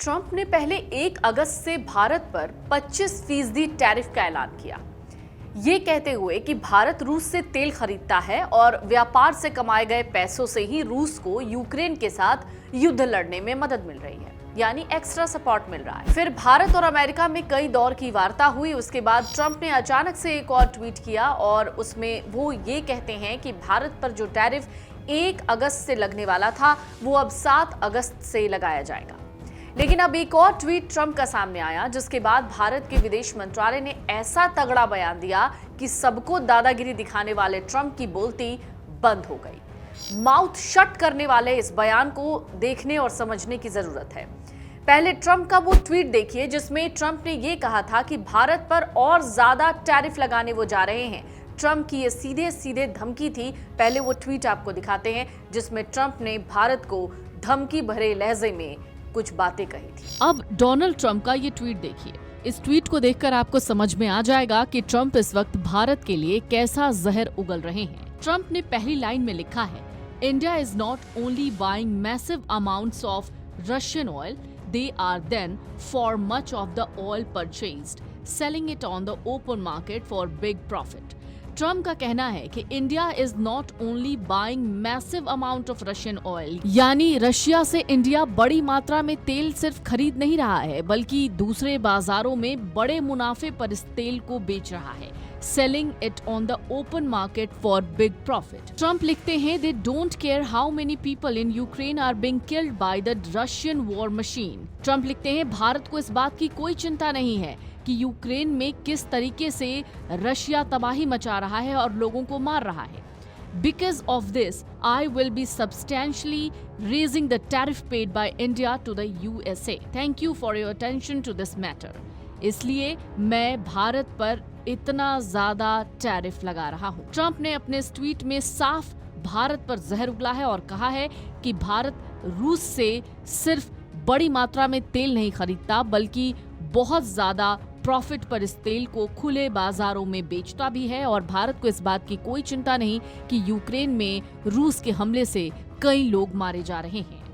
Trump ने पहले 1 अगस्त से भारत पर 25% टैरिफ का ऐलान किया, ये कहते हुए कि भारत रूस से तेल खरीदता है और व्यापार से कमाए गए पैसों से ही रूस को यूक्रेन के साथ युद्ध लड़ने में मदद मिल रही है, यानी एक्स्ट्रा सपोर्ट मिल रहा है। फिर भारत और अमेरिका में कई दौर की वार्ता हुई। उसके बाद ट्रंप ने अचानक से एक और ट्वीट किया और उसमें वो ये कहते हैं कि भारत पर जो टैरिफ 1 अगस्त से लगने वाला था वो अब 7 अगस्त से लगाया जाएगा। लेकिन अब एक और ट्वीट ट्रंप का सामने आया, जिसके बाद भारत के विदेश मंत्रालय ने ऐसा तगड़ा बयान दिया कि सबको दादागिरी दिखाने वाले ट्रंप की बोलती बंद हो गई। माउथ शट करने वाले इस बयान को देखने और समझने की जरूरत है। पहले ट्रंप का वो ट्वीट देखिए जिसमें ट्रंप ने ये कहा था कि भारत पर और ज्यादा टैरिफ लगाने वो जा रहे हैं। ट्रंप की ये सीधे सीधे धमकी थी। पहले वो ट्वीट आपको दिखाते हैं जिसमें ट्रंप ने भारत को धमकी भरे लहजे में कुछ बातें कही थी। अब डोनाल्ड ट्रंप का ये ट्वीट देखिए। इस ट्वीट को देखकर आपको समझ में आ जाएगा कि ट्रंप इस वक्त भारत के लिए कैसा जहर उगल रहे हैं। ट्रंप ने पहली लाइन में लिखा है, India is not only buying massive amounts of Russian oil, they are then for much of the oil purchased, selling it on the open market for big profit. Trump का कहना है कि India is not only buying massive amount of Russian oil, यानी Russia से India बड़ी मात्रा में तेल सिर्फ खरीद नहीं रहा है बल्कि दूसरे बाजारों में बड़े मुनाफे पर इस तेल को बेच रहा है, selling it on the open market for big profit. Trump लिखते हैं, they don't care how many people in Ukraine are being killed by the Russian war machine. Trump लिखते हैं, भारत को इस बात की कोई चिंता नहीं है कि यूक्रेन में किस तरीके से रशिया तबाही मचा रहा है और लोगों को मार रहा है। Because of this, I will be substantially raising the tariff paid by India to the USA. Thank you for your attention to this matter. इसलिए मैं भारत पर इतना ज्यादा टैरिफ लगा रहा हूँ। ट्रंप ने अपने इस ट्वीट में साफ भारत पर जहर उगला है और कहा है कि भारत रूस से सिर्फ बड़ी मात्रा में तेल नहीं खरीदता बल्कि बहुत ज्यादा प्रॉफिट पर इस तेल को खुले बाजारों में बेचता भी है और भारत को इस बात की कोई चिंता नहीं कि यूक्रेन में रूस के हमले से कई लोग मारे जा रहे हैं।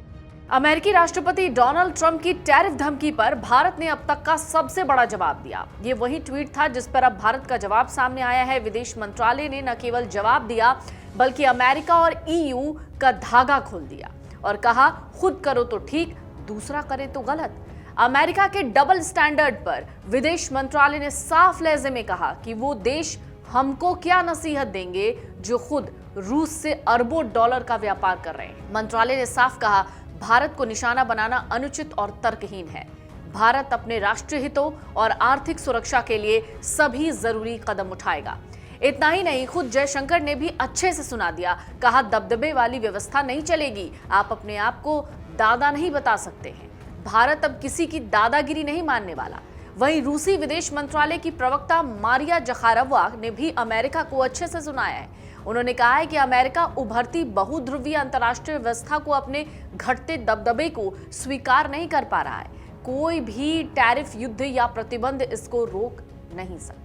अमेरिकी राष्ट्रपति डोनाल्ड ट्रंप की टैरिफ धमकी पर भारत ने अब तक का सबसे बड़ा जवाब दिया। ये वही ट्वीट था जिस पर अब भारत का जवाब सामने आया है। विदेश मंत्रालय ने न केवल जवाब दिया बल्कि अमेरिका और ईयू का धागा खोल दिया और कहा, खुद करो तो ठीक, दूसरा करे तो गलत। अमेरिका के डबल स्टैंडर्ड पर विदेश मंत्रालय ने साफ लहजे में कहा कि वो देश हमको क्या नसीहत देंगे जो खुद रूस से अरबों डॉलर का व्यापार कर रहे हैं। मंत्रालय ने साफ कहा, भारत को निशाना बनाना अनुचित और तर्कहीन है। भारत अपने राष्ट्रीय हितों और आर्थिक सुरक्षा के लिए सभी जरूरी कदम उठाएगा। इतना ही नहीं, खुद जयशंकर ने भी अच्छे से सुना दिया। कहा, दबदबे वाली व्यवस्था नहीं चलेगी, आप अपने आप को दादा नहीं बता सकते हैं। भारत अब किसी की दादागिरी नहीं मानने वाला। वहीं रूसी विदेश मंत्रालय की प्रवक्ता मारिया जखारोवा ने भी अमेरिका को अच्छे से सुनाया है। उन्होंने कहा है कि अमेरिका उभरती बहुध्रुवीय अंतर्राष्ट्रीय व्यवस्था को अपने घटते दबदबे को स्वीकार नहीं कर पा रहा है। कोई भी टैरिफ युद्ध या प्रतिबंध इसको रोक नहीं सकते।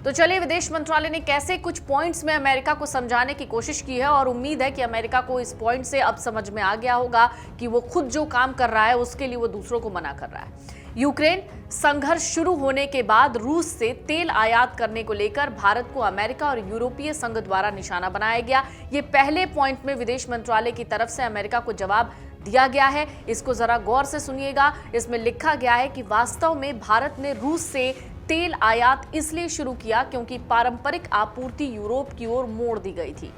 तो चलिए, विदेश मंत्रालय ने कैसे कुछ पॉइंट्स में अमेरिका को समझाने की कोशिश की है और उम्मीद है कि अमेरिका को इस पॉइंट से अब समझ में आ गया होगा कि वो खुद जो काम कर रहा है उसके लिए वो दूसरों को मना कर रहा है। यूक्रेन संघर्ष शुरू होने के बाद रूस से तेल आयात करने को लेकर भारत को अमेरिका और यूरोपीय संघ द्वारा निशाना बनाया गया। ये पहले पॉइंट में विदेश मंत्रालय की तरफ से अमेरिका को जवाब दिया गया है। इसको जरा गौर से सुनिएगा। इसमें लिखा गया है कि वास्तव में भारत ने रूस से तेल आयात इसलिए शुरू किया क्योंकि पारंपरिक आपूर्ति यूरोप की ओर मोड़ दी गई थी।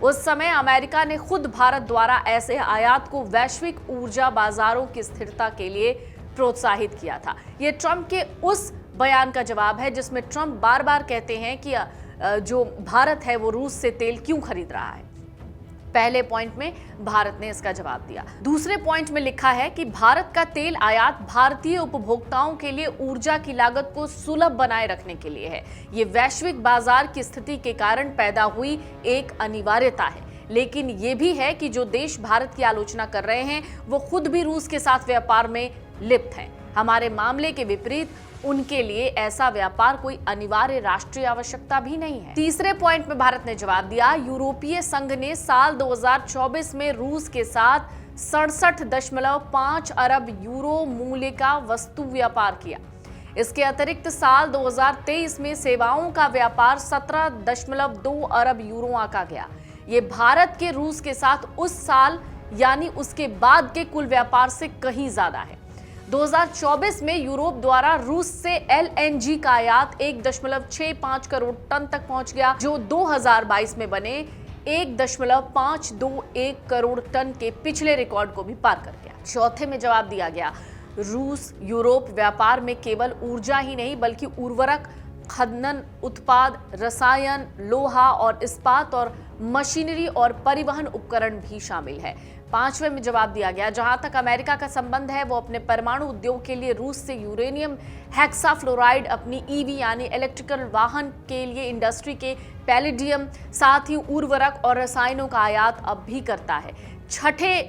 उस समय अमेरिका ने खुद भारत द्वारा ऐसे आयात को वैश्विक ऊर्जा बाजारों की स्थिरता के लिए प्रोत्साहित किया था। यह ट्रंप के उस बयान का जवाब है जिसमें ट्रंप बार बार कहते हैं कि जो भारत है वो रूस से तेल क्यों खरीद रहा है। पहले पॉइंट में भारत ने इसका जवाब दिया। दूसरे पॉइंट में लिखा है कि भारत का तेल आयात भारतीय उपभोक्ताओं के लिए ऊर्जा की लागत को सुलभ बनाए रखने के लिए है। ये वैश्विक बाजार की स्थिति के कारण पैदा हुई एक अनिवार्यता है। लेकिन ये भी है कि जो देश भारत की आलोचना कर रहे हैं वो खुद भी रूस के साथ व्यापार में लिप्त हैं। हमारे मामले के विपरीत उनके लिए ऐसा व्यापार कोई अनिवार्य राष्ट्रीय आवश्यकता भी नहीं है। तीसरे पॉइंट में भारत ने जवाब दिया, यूरोपीय संघ ने साल 2024 में रूस के साथ 67.5 अरब यूरो मूल्य का वस्तु व्यापार किया। इसके अतिरिक्त साल 2023 में सेवाओं का व्यापार 17.2 अरब यूरो आंका गया। ये भारत के रूस के साथ उस साल यानी उसके बाद के कुल व्यापार से कहीं ज्यादा है। 2024 में यूरोप द्वारा रूस से एलएनजी का आयात 1.65 करोड़ टन तक पहुंच गया, जो 2022 में बने 1.521 करोड़ टन के पिछले रिकॉर्ड को भी पार कर गया। चौथे में जवाब दिया गया, रूस यूरोप व्यापार में केवल ऊर्जा ही नहीं बल्कि उर्वरक, खनन उत्पाद, रसायन, लोहा और इस्पात और मशीनरी और परिवहन उपकरण भी शामिल है। पांचवें में जवाब दिया गया, जहां तक अमेरिका का संबंध है वो अपने परमाणु उद्योग के लिए रूस से यूरेनियम हेक्साफ्लोराइड, अपनी ईवी यानी इलेक्ट्रिकल वाहन के लिए इंडस्ट्री के पैलेडियम, साथ ही उर्वरक और रसायनों का आयात अब भी करता है। छठे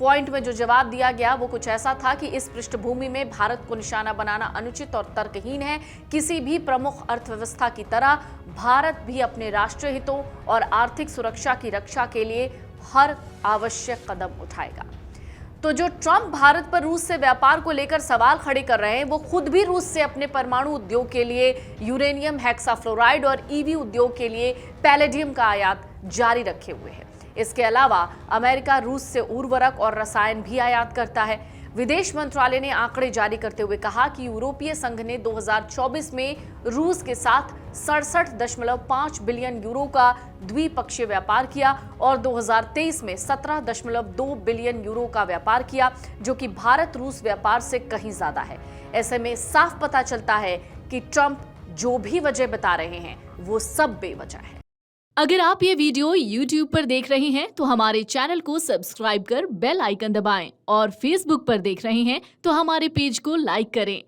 पॉइंट में जो जवाब दिया गया वो कुछ ऐसा था कि इस पृष्ठभूमि में भारत को निशाना बनाना अनुचित और तर्कहीन है। किसी भी प्रमुख अर्थव्यवस्था की तरह भारत भी अपने राष्ट्रीय हितों और आर्थिक सुरक्षा की रक्षा के लिए हर आवश्यक कदम उठाएगा। तो जो ट्रंप भारत पर रूस से व्यापार को लेकर सवाल खड़े कर रहे हैं, वो खुद भी रूस से अपने परमाणु उद्योग के लिए यूरेनियम हेक्साफ्लोराइड और ईवी उद्योग के लिए पैलेडियम का आयात जारी रखे हुए हैं। इसके अलावा अमेरिका रूस से उर्वरक और रसायन भी आयात करता है। विदेश मंत्रालय ने आंकड़े जारी करते हुए कहा कि यूरोपीय संघ ने 2024 में रूस के साथ 67.5 बिलियन यूरो का द्विपक्षीय व्यापार किया और 2023 में 17.2 बिलियन यूरो का व्यापार किया, जो कि भारत रूस व्यापार से कहीं ज्यादा है। ऐसे में साफ पता चलता है कि ट्रंप जो भी वजह बता रहे हैं वो सब बेवजह है। अगर आप ये वीडियो YouTube पर देख रहे हैं तो हमारे चैनल को सब्सक्राइब कर बेल आइकन दबाएं और Facebook पर देख रहे हैं तो हमारे पेज को लाइक करें।